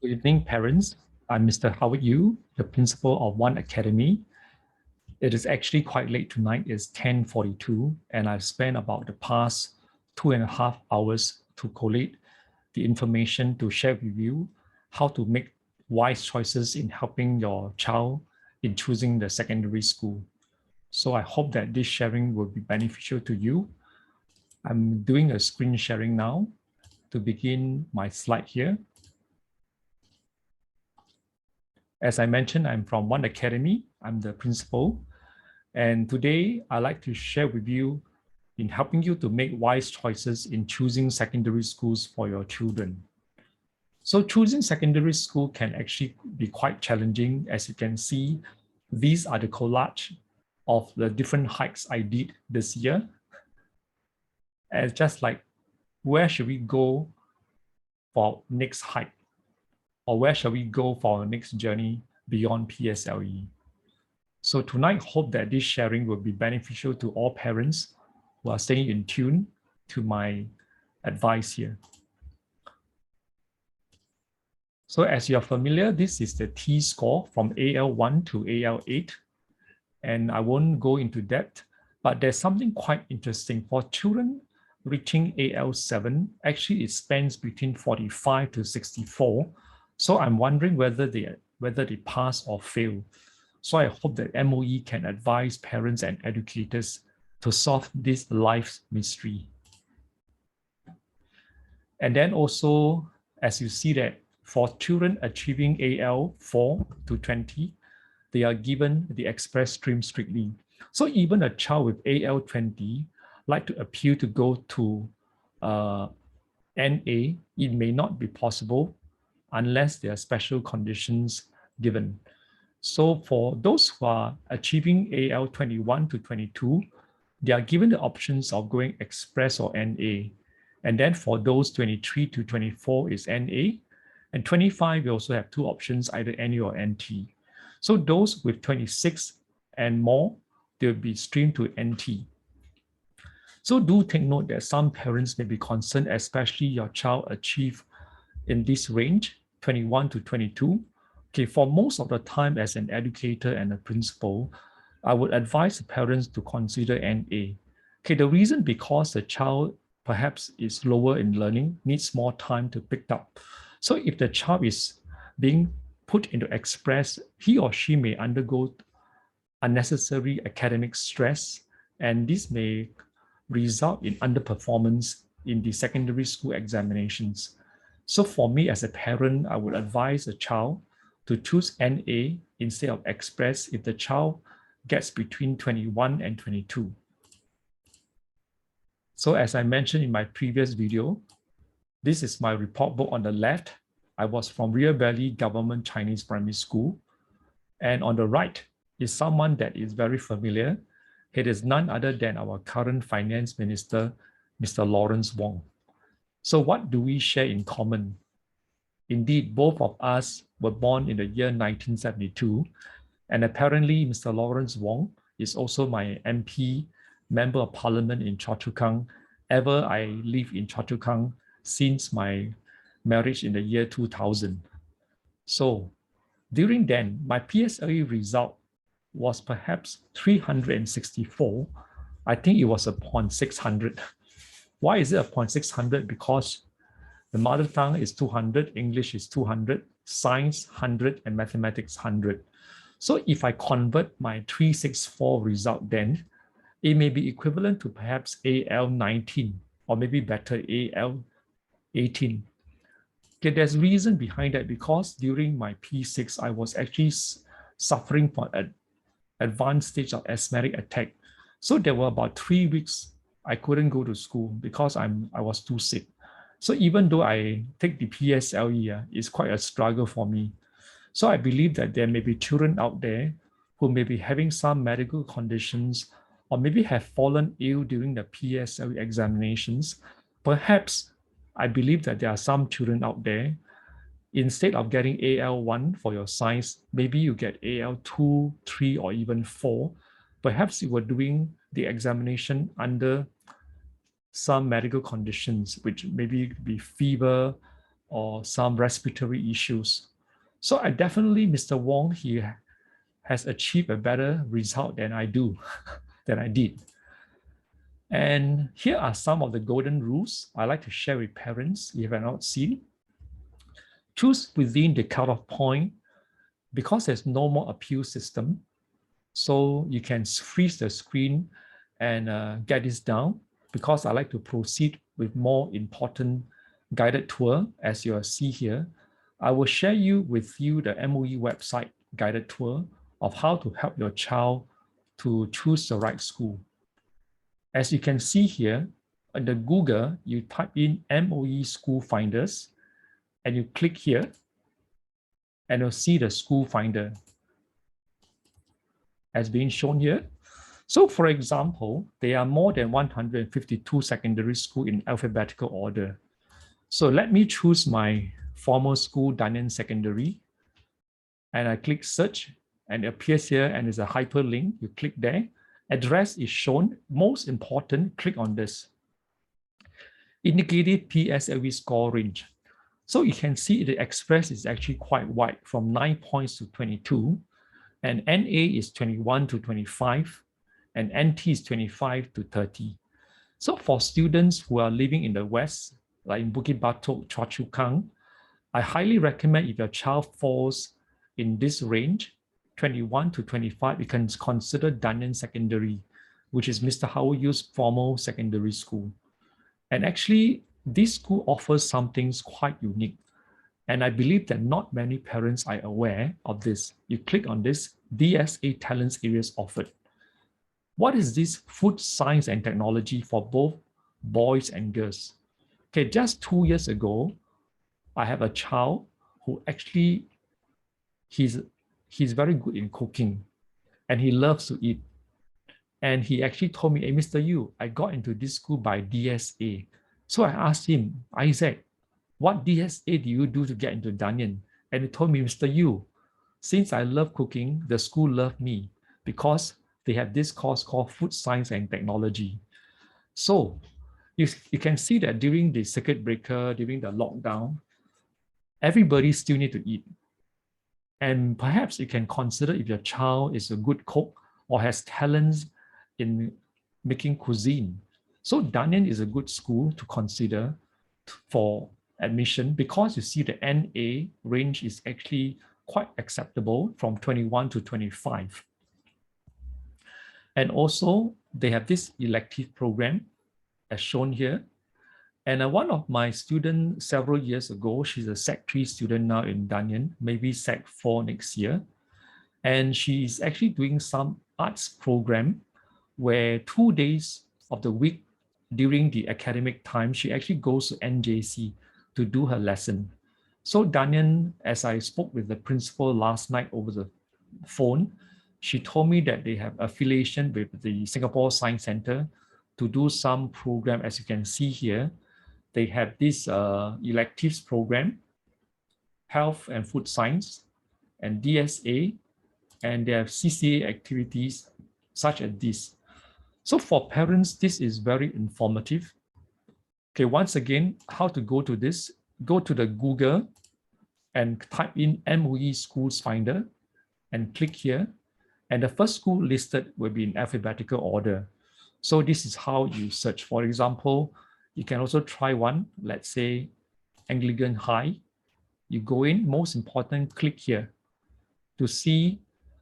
Good evening, parents. I'm Mr. Howard Yu, the principal of One Academy. It is actually quite late tonight. It's 10:42, and I've spent about the past 2.5 hours to collate the information to share with you how to make wise choices in helping your child in choosing the secondary school. So I hope that this sharing will be beneficial to you. I'm doing a screen sharing now to begin my slide here. As I mentioned, I'm from One Academy. I'm the principal. And today I'd like to share with you in helping you to make wise choices in choosing secondary schools for your children. So choosing secondary school can actually be quite challenging. As you can see, these are the collage of the different hikes I did this year. And just like, where should we go for next hike? Or where shall we go for our next journey beyond PSLE? So tonight, hope that this sharing will be beneficial to all parents who are staying in tune to my advice here. So as you're familiar, this is the T-score from AL1 to AL8. And I won't go into depth, but there's something quite interesting. For children reaching AL7, actually it spans between 45 to 64. So I'm wondering whether they pass or fail. So I hope that MOE can advise parents and educators to solve this life's mystery. And then also, as you see that for children achieving AL4 to 20, they are given the express stream strictly. So even a child with AL20 like to appeal to go to NA, it may not be possible unless there are special conditions given. So for those who are achieving AL21 to 22, they are given the options of going express or NA. And then for those 23 to 24 is NA. And 25, we also have two options, either NA or NT. So those with 26 and more, they'll be streamed to NT. So do take note that some parents may be concerned, especially your child achieve in this range, 21 to 22. Okay, for most of the time as an educator and a principal, I would advise the parents to consider NA. Okay, the reason because the child perhaps is lower in learning, needs more time to pick up. So if the child is being put into express, he or she may undergo unnecessary academic stress, and this may result in underperformance in the secondary school examinations. So for me as a parent, I would advise a child to choose NA instead of express if the child gets between 21 and 22. So as I mentioned in my previous video, this is my report book on the left. I was from Rio Valley Government Chinese Primary School. And on the right is someone that is very familiar. It is none other than our current finance minister, Mr. Lawrence Wong. So what do we share in common? Indeed, both of us were born in the year 1972. And apparently, Mr. Lawrence Wong is also my MP, Member of Parliament in Choa Chu Kang. Ever I live in Choa Chu Kang since my marriage in the year 2000. So during then, my PSLE result was perhaps 364. I think it was upon 600. Why is it upon 600? Because the mother tongue is 200, English is 200, science 100, and mathematics 100. So if I convert my 364 result then, it may be equivalent to perhaps AL19, or maybe better, AL18. Okay, there's reason behind that because during my P6, I was actually suffering from an advanced stage of asthmatic attack. So there were about 3 weeks I couldn't go to school because I was too sick. So even though I take the PSLE, it's quite a struggle for me. So I believe that there may be children out there who may be having some medical conditions or maybe have fallen ill during the PSLE examinations. Perhaps I believe that there are some children out there, instead of getting AL1 for your science, maybe you get AL2, 3, or even 4. Perhaps you were doing the examination under some medical conditions, which maybe be fever or some respiratory issues. So I definitely, Mr. Wong, he has achieved a better result than I do, than I did. And here are some of the golden rules I like to share with parents if you have not seen. Choose within the cutoff point because there's no more appeal system. So you can freeze the screen and get this down because I like to proceed with more important guided tour as you see here. I will share with you the MOE website guided tour of how to help your child to choose the right school. As you can see here, on the Google, you type in MOE School Finders and you click here and you'll see the school finder as being shown here. So for example, there are more than 152 secondary schools in alphabetical order. So let me choose my former school, Danyan Secondary, and I click search and it appears here and there's a hyperlink. You click there, address is shown. Most important, click on this. Indicated PSLE score range. So you can see the express is actually quite wide from 9 points to 22, and NA is 21 to 25, and NT is 25 to 30. So for students who are living in the West, like in Bukit Batok, Choa Chu Kang, I highly recommend if your child falls in this range, 21 to 25, you can consider Danyan Secondary, which is Mr. Howard Yu's formal secondary school. And actually, this school offers some things quite unique. And I believe that not many parents are aware of this. You click on this, DSA talents areas offered. What is this food science and technology for both boys and girls? Okay, just 2 years ago, I have a child who actually, he's very good in cooking and he loves to eat. And he actually told me, hey, Mr. Yu, I got into this school by DSA. So I asked him, Isaac, what DSA do you do to get into Danyan? And he told me, Mr. Yu, since I love cooking, the school loved me because they have this course called Food Science and Technology. So you can see that during the circuit breaker, during the lockdown, everybody still need to eat. And perhaps you can consider if your child is a good cook or has talents in making cuisine. So Danyan is a good school to consider for admission because you see the NA range is actually quite acceptable from 21 to 25. And also they have this elective program as shown here. And one of my students several years ago, she's a Sec 3 student now in Danyan, maybe Sec 4 next year. And she's actually doing some arts program where 2 days of the week during the academic time, she actually goes to NJC to do her lesson. So Danyan, as I spoke with the principal last night over the phone, she told me that they have affiliation with the Singapore Science Center to do some program. As you can see here, they have this electives program, health and food science, and DSA, and they have CCA activities such as this. So for parents, this is very informative. Okay, once again, how to go to this? Go to the Google and type in MOE Schools Finder and click here. And the first school listed will be in alphabetical order. So this is how you search. For example, you can also try one, let's say Anglican High. You go in, most important, click here to see,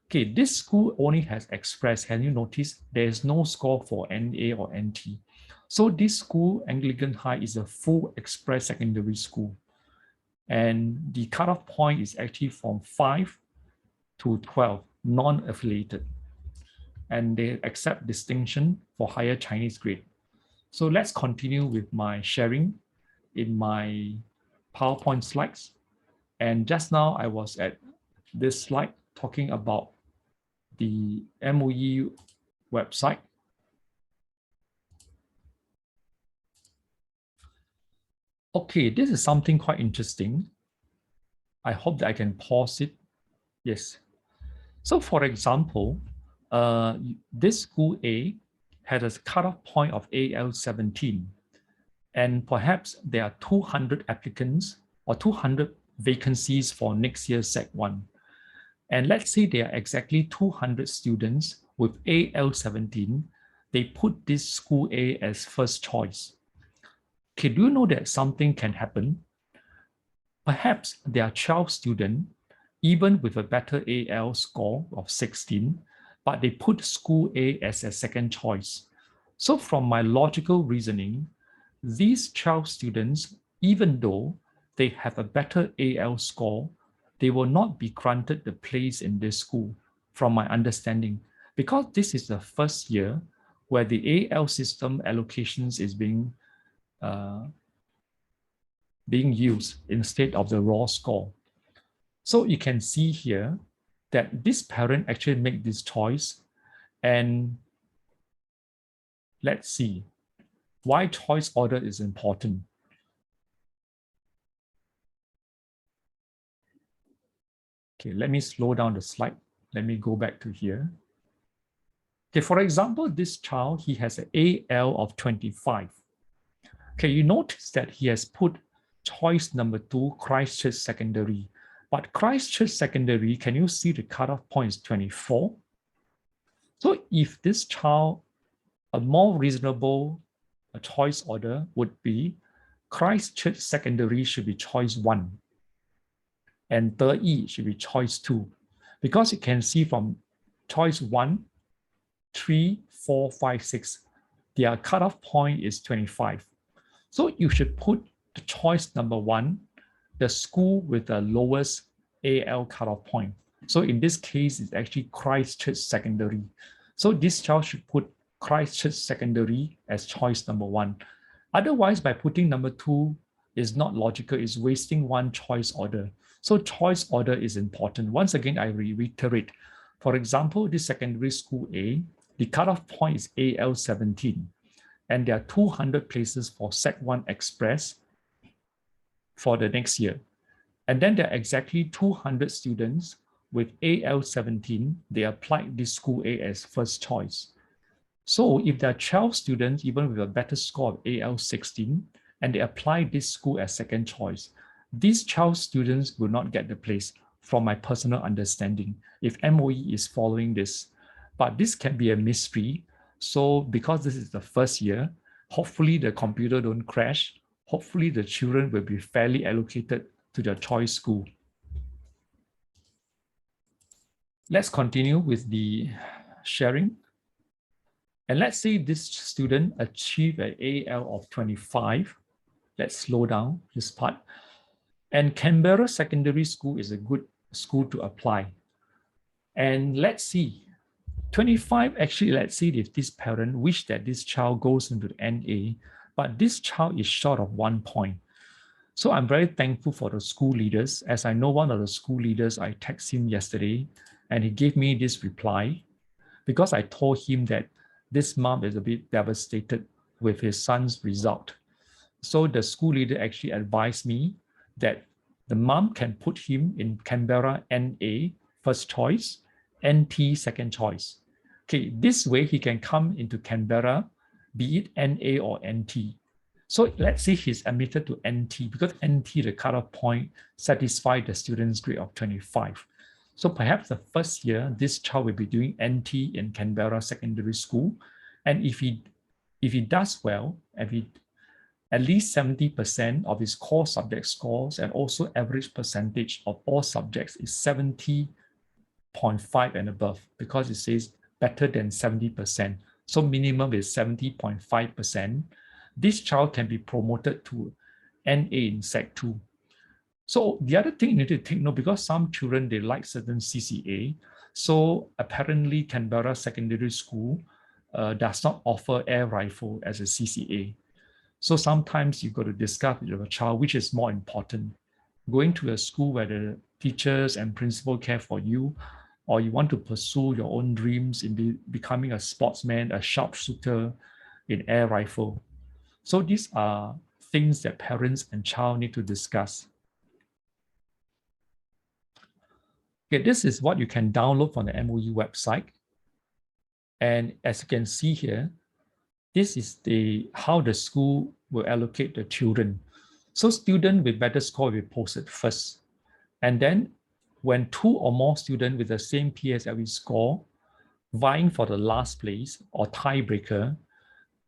okay, this school only has express. Can you notice there is no score for NA or NT? So this school, Anglican High, is a full express secondary school. And the cutoff point is actually from 5 to 12, non-affiliated. And they accept distinction for higher Chinese grade. So let's continue with my sharing in my PowerPoint slides. And just now I was at this slide talking about the MOE website. Okay, this is something quite interesting. I hope that I can pause it. Yes. So for example, this school A had a cutoff point of AL 17, and perhaps there are 200 applicants or 200 vacancies for next year's Sec 1. And let's say there are exactly 200 students with AL17, they put this school A as first choice. Okay, do you know that something can happen? Perhaps there are 12 students, even with a better AL score of 16, but they put school A as a second choice. So from my logical reasoning, these 12 students, even though they have a better AL score, they will not be granted the place in this school, from my understanding, because this is the first year where the AL system allocations is being used instead of the raw score. So you can see here that this parent actually made this choice. And let's see why choice order is important. Okay, let me slow down the slide. Let me go back to here. Okay, for example, this child, he has an AL of 25. Okay, you notice that he has put choice number 2, Christchurch Secondary. But Christchurch Secondary, can you see the cutoff point is 24? So if this child, a more reasonable choice order would be Christchurch Secondary should be choice 1 and Te should be choice 2. Because you can see from choice 1, 3, 4, 5, 6, their cutoff point is 25. So you should put the choice number 1, the school with the lowest AL cutoff point. So in this case, it's actually Christchurch Secondary. So this child should put Christchurch Secondary as choice number 1. Otherwise, by putting number 2 is not logical, it's wasting one choice order. So choice order is important. Once again, I reiterate. For example, this secondary school A, the cutoff point is AL 17, and there are 200 places for Sec 1 Express for the next year. And then there are exactly 200 students with AL 17, they applied this school A as first choice. So if there are 12 students, even with a better score of AL 16, and they apply this school as second choice, these 12 students will not get the place from my personal understanding if MOE is following this. But this can be a mystery. So because this is the first year, hopefully the computer don't crash. Hopefully the children will be fairly allocated to their choice school. Let's continue with the sharing. And let's say this student achieved an AL of 25. Let's slow down this part. And Canberra Secondary School is a good school to apply. And let's see, 25, actually, let's see if this parent wish that this child goes into the NA, but this child is short of 1 point. So I'm very thankful for the school leaders. As I know one of the school leaders, I texted him yesterday, and he gave me this reply because I told him that this mom is a bit devastated with his son's result. So the school leader actually advised me that the mom can put him in Canberra NA first choice, NT second choice. Okay, this way he can come into Canberra, be it NA or NT. So let's say he's admitted to NT because NT, the cutoff point, satisfies the student's grade of 25. So perhaps the first year, this child will be doing NT in Canberra Secondary School. And if he does well, and he at least 70% of his core subject scores and also average percentage of all subjects is 70.5 and above, because it says better than 70%. So minimum is 70.5%. This child can be promoted to NA in Sec 2. So the other thing you need to take note, because some children, they like certain CCA. So apparently Canberra Secondary School does not offer air rifle as a CCA. So sometimes you've got to discuss with your child, which is more important, going to a school where the teachers and principal care for you, or you want to pursue your own dreams in becoming a sportsman, a sharpshooter in air rifle. So these are things that parents and child need to discuss. Okay, this is what you can download from the MOE website. And as you can see here, this is how the school will allocate the children. So students with better score will be posted first. And then when 2 or more students with the same PSLE score vying for the last place or tiebreaker,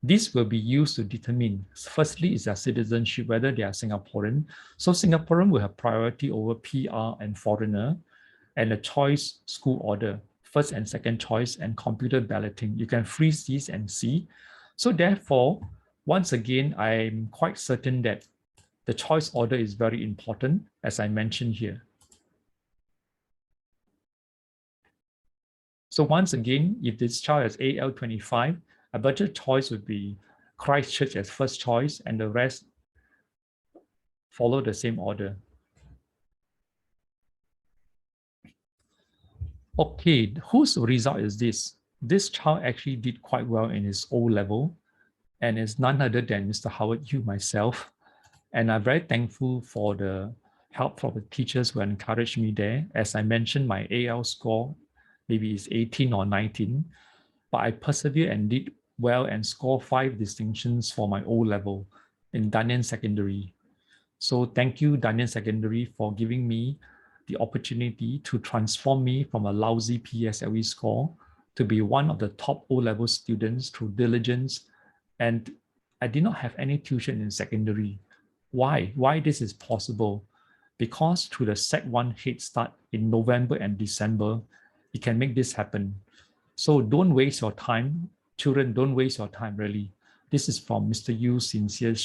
this will be used to determine, firstly, is their citizenship, whether they are Singaporean. So Singaporean will have priority over PR and foreigner, and the choice school order, first and second choice, and computer balloting. You can freeze these and see. So therefore, once again, I'm quite certain that the choice order is very important, as I mentioned here. So once again, if this child has AL25, a better choice would be Christchurch as first choice, and the rest follow the same order. Okay, whose result is this? This child actually did quite well in his O level, and is none other than Mr. Howard Yu, myself. And I'm very thankful for the help from the teachers who encouraged me there. As I mentioned, my AL score maybe is 18 or 19, but I persevered and did well and scored 5 distinctions for my O level in Dunyan Secondary. So thank you, Dunyan Secondary, for giving me the opportunity to transform me from a lousy PSLE score to be one of the top O-level students through diligence. And I did not have any tuition in secondary. Why? Why this is possible? Because through the Sec 1 Head Start in November and December, you can make this happen. So don't waste your time. Children, don't waste your time, really. This is from Mr. Yu's sincere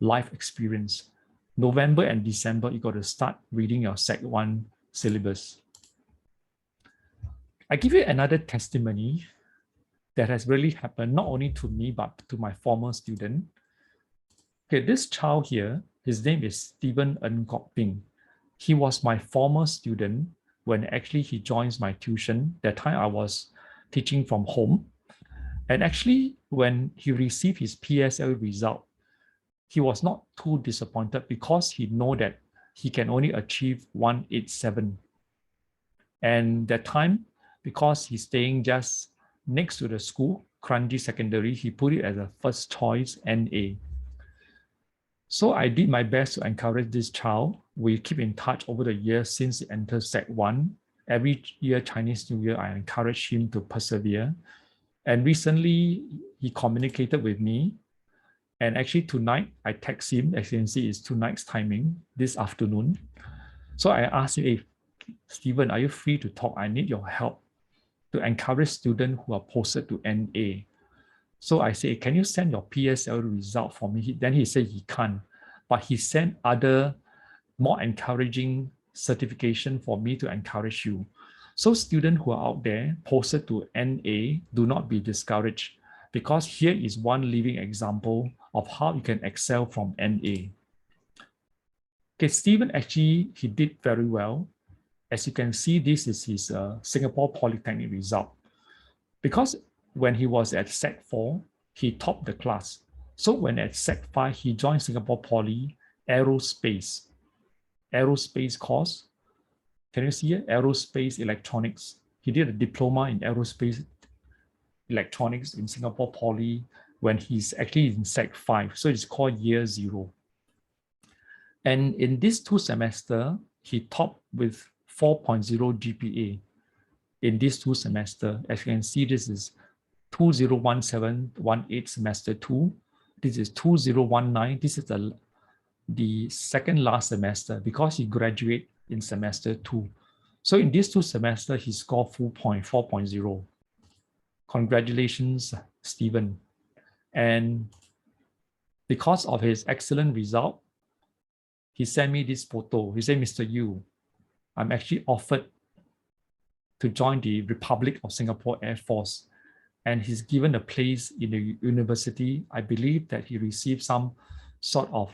life experience. November and December, you got to start reading your Sec 1 syllabus. I give you another testimony that has really happened, not only to me, but to my former student. Okay, this child here, his name is Stephen Angping. He was my former student when actually he joins my tuition. That time I was teaching from home. And actually, when he received his PSLE result, he was not too disappointed because he know that he can only achieve 187. And that time, because he's staying just next to the school, Kranji Secondary, he put it as a first choice NA. So I did my best to encourage this child. We keep in touch over the years since he entered Sec 1. Every year, Chinese New Year, I encourage him to persevere. And recently, he communicated with me. And actually tonight, I text him, as you can see, it's tonight's timing, this afternoon. So I asked him, hey, Stephen, are you free to talk? I need your help to encourage students who are posted to NA. So I say, can you send your PSLE result for me? Then he said he can't, but he sent other more encouraging certification for me to encourage you. So students who are out there posted to NA, do not be discouraged, because here is one living example of how you can excel from NA. Okay, Stephen actually, he did very well. As you can see, this is his Singapore Polytechnic result. Because when he was at Sec 4, he topped the class. So when at Sec 5, he joined Singapore Poly Aerospace course. Can you see it? Aerospace Electronics. He did a diploma in Aerospace Electronics in Singapore Poly when he's actually in Sec 5. So it's called Year 0. And in these 2 semesters, he topped with 4.0 GPA in these 2 semesters. As you can see, this is 2017-18 semester 2. This is 2019. This is the second last semester because he graduated in semester 2. So in these 2 semesters, he scored full point, 4.0. Congratulations, Stephen. And because of his excellent result, he sent me this photo. He said, Mr. Yu, I'm actually offered to join the Republic of Singapore Air Force. And he's given a place in the university. I believe that he received some sort of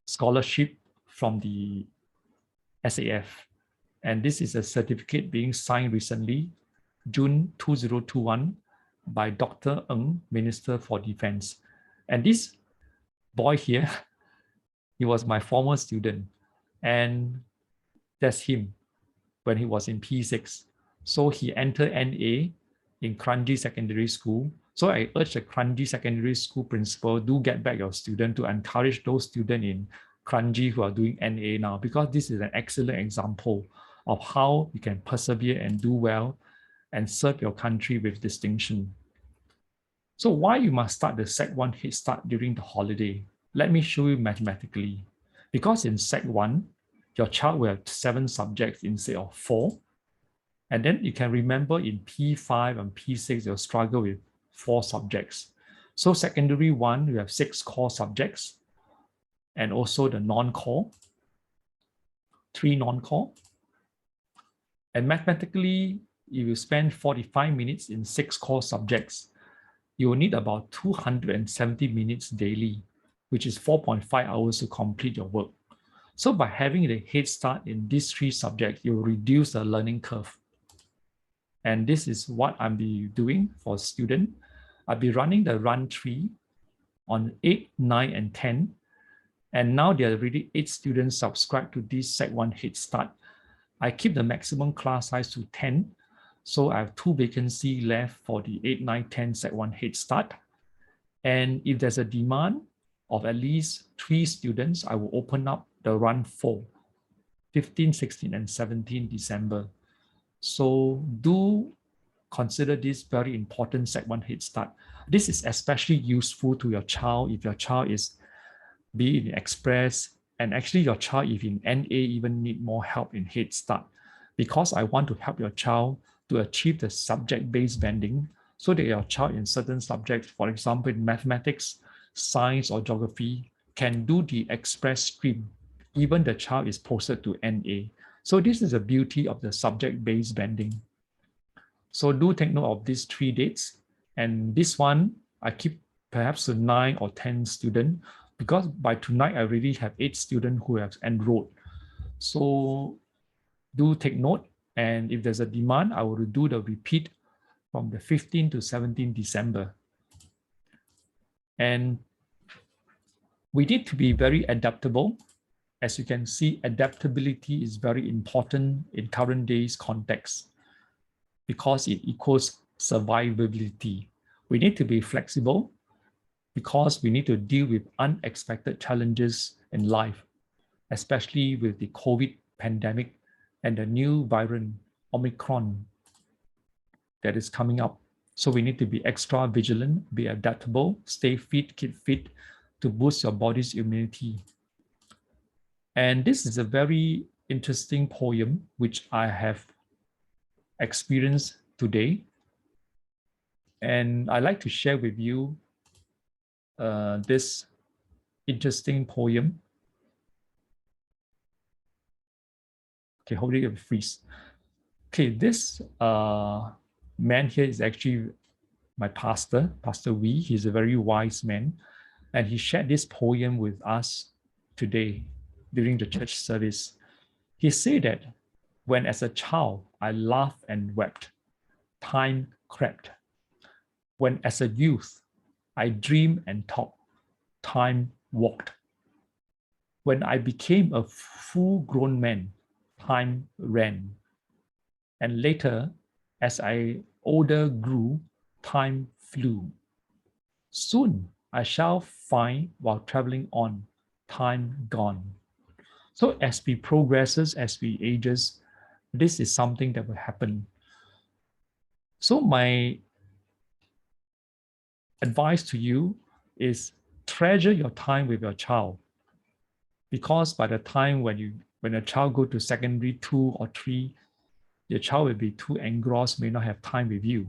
scholarship from the SAF. And this is a certificate being signed recently, June 2021, by Dr. Ng, Minister for Defense. And this boy here, he was my former student. And that's him when he was in P6. So he entered NA in Kranji Secondary School. So I urge the Kranji Secondary School principal, do get back your student to encourage those students in Kranji who are doing NA now, because this is an excellent example of how you can persevere and do well and serve your country with distinction. So why you must start the Sec 1 Head Start during the holiday? Let me show you mathematically. Because in Sec 1, your child will have 7 subjects instead of 4. And then you can remember in P5 and P6, you'll struggle with 4 subjects. So secondary 1, you have 6 core subjects and also the non-core, 3 non-core. And mathematically, if you spend 45 minutes in 6 core subjects, you will need about 270 minutes daily, which is 4.5 hours to complete your work. So by having a head start in these 3 subjects, you will reduce the learning curve. And this is what I'll be doing for student. I'll be running the run 3 on 8, 9, and 10. And now there are already 8 students subscribed to this Sec 1 Head Start. I keep the maximum class size to 10. So I have 2 vacancies left for the 8, 9, 10 Sec 1 Head Start. And if there's a demand of at least 3 students, I will open up the run 4, 15, 16, and 17 December. So do consider this very important Sec 1 Head Start. This is especially useful to your child if your child is be in Express, and actually your child, if in NA, even need more help in Head Start, because I want to help your child to achieve the subject-based banding so that your child in certain subjects, for example, in mathematics, science, or geography, can do the Express stream, even the child is posted to NA. So this is the beauty of the subject-based banding. So do take note of these 3 dates. And this one, I keep perhaps to 9 or 10 students, because by tonight, I already have 8 students who have enrolled. So do take note. And if there's a demand, I will do the repeat from the 15th to 17th December. And we need to be very adaptable. As you can see, adaptability is very important in current days context because it equals survivability. We need to be flexible because we need to deal with unexpected challenges in life, especially with the COVID pandemic and the new variant, Omicron, that is coming up. So we need to be extra vigilant, be adaptable, stay fit, keep fit to boost your body's immunity. And this is a very interesting poem which I have experienced today. And I'd like to share with you this interesting poem. Okay, hold it, freeze. Okay, this man here is actually my pastor, Pastor Wee. He's a very wise man. And he shared this poem with us today during the church service. He said that when as a child, I laughed and wept, time crept. When as a youth, I dreamed and talked, time walked. When I became a full-grown man, time ran. And later, as I older grew, time flew. Soon I shall find while traveling on, time gone. So as we progresses, as we ages, this is something that will happen. So my advice to you is treasure your time with your child, because by the time when a child go to secondary 2 or 3, your child will be too engrossed, may not have time with you.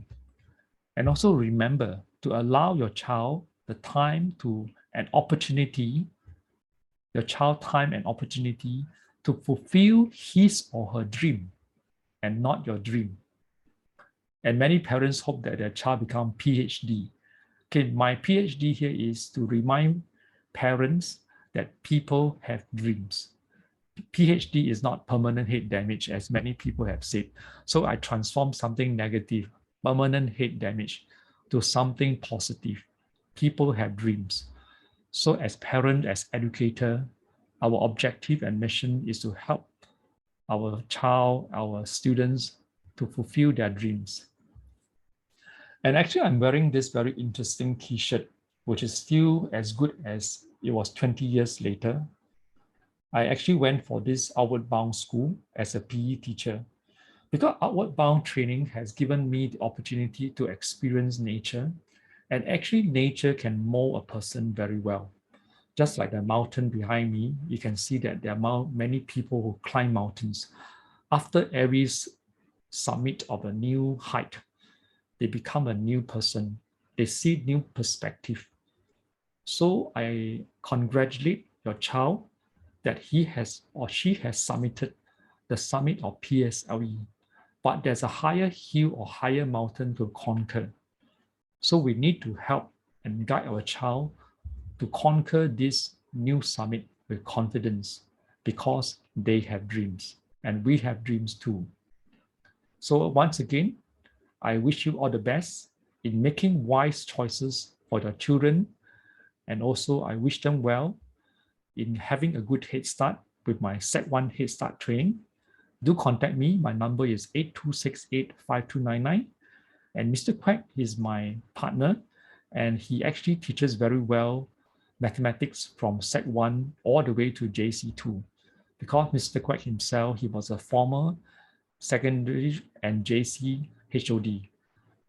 And also remember to allow your child the time to an opportunity, your child time and opportunity to fulfill his or her dream and not your dream. And many parents hope that their child become PhD. Okay, my PhD here is to remind parents that people have dreams. PhD is not permanent head damage, as many people have said. So I transform something negative, permanent head damage, to something positive. People have dreams. So as parent, as educator, our objective and mission is to help our child, our students to fulfill their dreams. And actually, I'm wearing this very interesting t-shirt, which is still as good as it was 20 years later. I actually went for this outward bound school as a PE teacher because outward bound training has given me the opportunity to experience nature. And actually, nature can mold a person very well. Just like the mountain behind me, you can see that there are many people who climb mountains. After every summit of a new height, they become a new person. They see new perspective. So I congratulate your child that he has or she has submitted the summit of PSLE, but there's a higher hill or higher mountain to conquer. So we need to help and guide our child to conquer this new summit with confidence because they have dreams and we have dreams too. So once again, I wish you all the best in making wise choices for your children. And also I wish them well in having a good head start with my Set 1 Head Start training. Do contact me. My number is 82685299. And Mr. Quack is my partner, and he actually teaches very well mathematics from Set 1 all the way to JC2. Because Mr. Quack himself, he was a former secondary and JC HOD.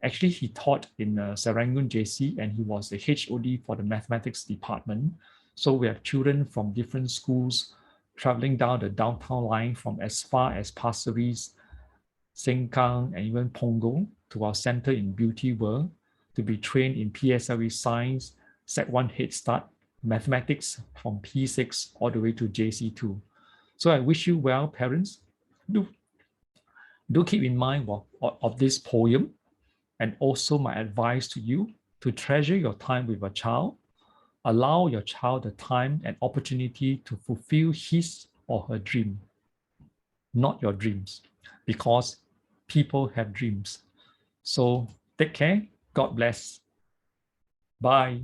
Actually, he taught in Serangoon JC, and he was the HOD for the mathematics department. So we have children from different schools traveling down the downtown line from as far as Pasir Ris, Sengkang, and even Punggol to our center in Beauty World to be trained in PSLE Science, Set 1 Head Start, Mathematics from P6 all the way to JC2. So I wish you well, parents. Do keep in mind of this poem, and also my advice to you to treasure your time with a child. Allow your child the time and opportunity to fulfill his or her dream, not your dreams, because people have dreams. So take care. God bless. Bye.